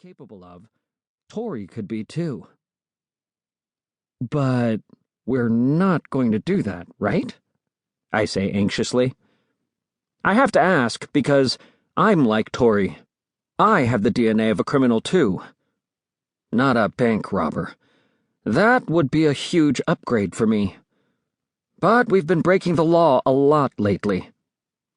capable of, Tori could be too. But we're not going to do that, right? I say anxiously. I have to ask because I'm like Tori. I have the DNA of a criminal too. Not a bank robber. That would be a huge upgrade for me. But we've been breaking the law a lot lately.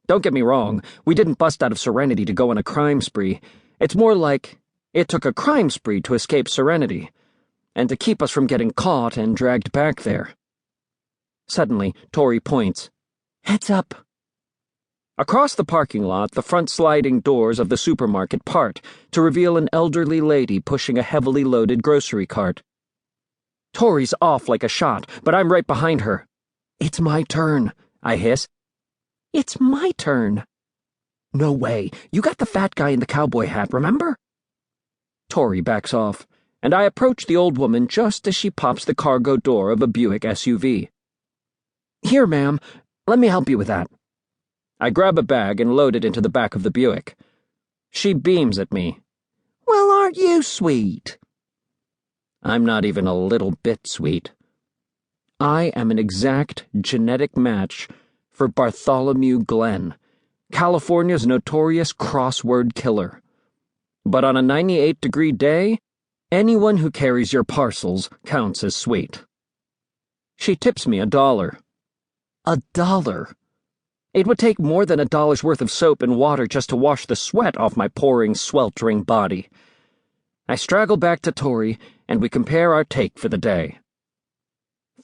Don't get me wrong, we didn't bust out of Serenity to go on a crime spree. It's more like it took a crime spree to escape Serenity, and to keep us from getting caught and dragged back there. Suddenly, Tori points. Heads up. Across the parking lot, the front sliding doors of the supermarket part to reveal an elderly lady pushing a heavily loaded grocery cart. Tori's off like a shot, but I'm right behind her. It's my turn, I hiss. It's my turn. No way, you got the fat guy in the cowboy hat, remember? Tori backs off, and I approach the old woman just as she pops the cargo door of a Buick SUV. Here, ma'am, let me help you with that. I grab a bag and load it into the back of the Buick. She beams at me. Well, aren't you sweet? I'm not even a little bit sweet. I am an exact genetic match for Bartholomew Glenn, California's notorious crossword killer. But on a 98-degree day, anyone who carries your parcels counts as sweet. She tips me $1. $1. It would take more than $1's worth of soap and water just to wash the sweat off my pouring, sweltering body. I straggle back to Tori, and we compare our take for the day.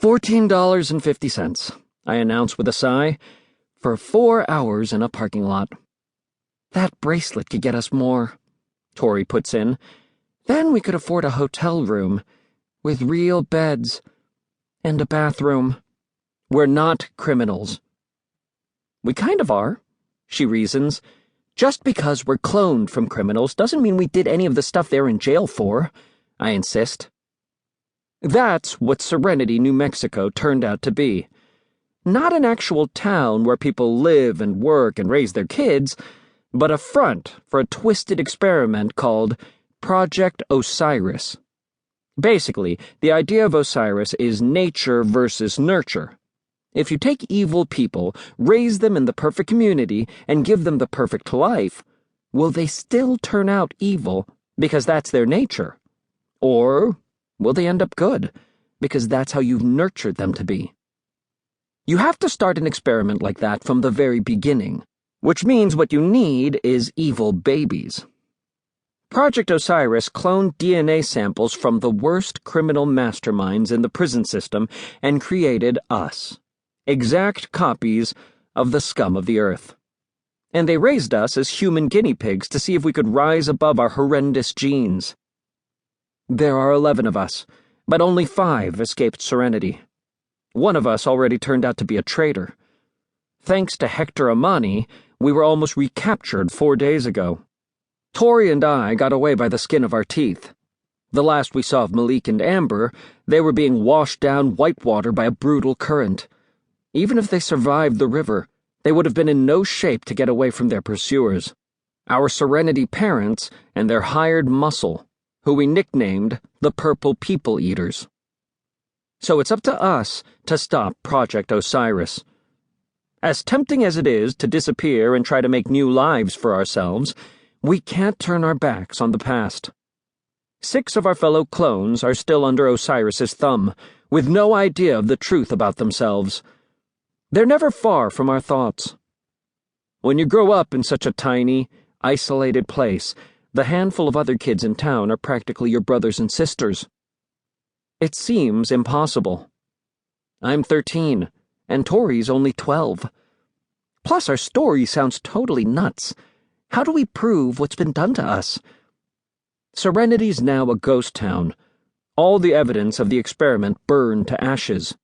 $14.50, I announce with a sigh, for 4 hours in a parking lot. That bracelet could get us more, Tori puts in. Then we could afford a hotel room, with real beds, and a bathroom. We're not criminals. We kind of are, she reasons. Just because we're cloned from criminals doesn't mean we did any of the stuff they're in jail for, I insist. That's what Serenity, New Mexico turned out to be. Not an actual town where people live and work and raise their kids, but a front for a twisted experiment called Project Osiris. Basically, the idea of Osiris is nature versus nurture. If you take evil people, raise them in the perfect community, and give them the perfect life, will they still turn out evil because that's their nature? Or will they end up good because that's how you've nurtured them to be? You have to start an experiment like that from the very beginning, which means what you need is evil babies. Project Osiris cloned DNA samples from the worst criminal masterminds in the prison system and created us. Exact copies of the scum of the earth. And they raised us as human guinea pigs to see if we could rise above our horrendous genes. There are 11 of us, but only 5 escaped Serenity. One of us already turned out to be a traitor. Thanks to Hector Amani, we were almost recaptured 4 days ago. Tori and I got away by the skin of our teeth. The last we saw of Malik and Amber, they were being washed down whitewater by a brutal current. Even if they survived the river, they would have been in no shape to get away from their pursuers. Our Serenity parents and their hired muscle, who we nicknamed the Purple People Eaters. So it's up to us to stop Project Osiris. As tempting as it is to disappear and try to make new lives for ourselves, we can't turn our backs on the past. 6 of our fellow clones are still under Osiris's thumb, with no idea of the truth about themselves. They're never far from our thoughts. When you grow up in such a tiny, isolated place, the handful of other kids in town are practically your brothers and sisters. It seems impossible. I'm 13, and Tori's only 12. Plus, our story sounds totally nuts. How do we prove what's been done to us? Serenity's now a ghost town. All the evidence of the experiment burned to ashes.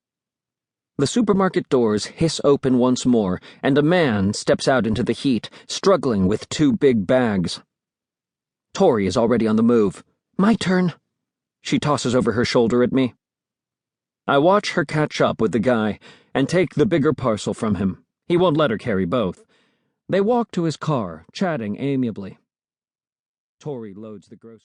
The supermarket doors hiss open once more, and a man steps out into the heat, struggling with 2 big bags. Tori is already on the move. My turn. She tosses over her shoulder at me. I watch her catch up with the guy and take the bigger parcel from him. He won't let her carry both. They walk to his car, chatting amiably. Tori loads the groceries.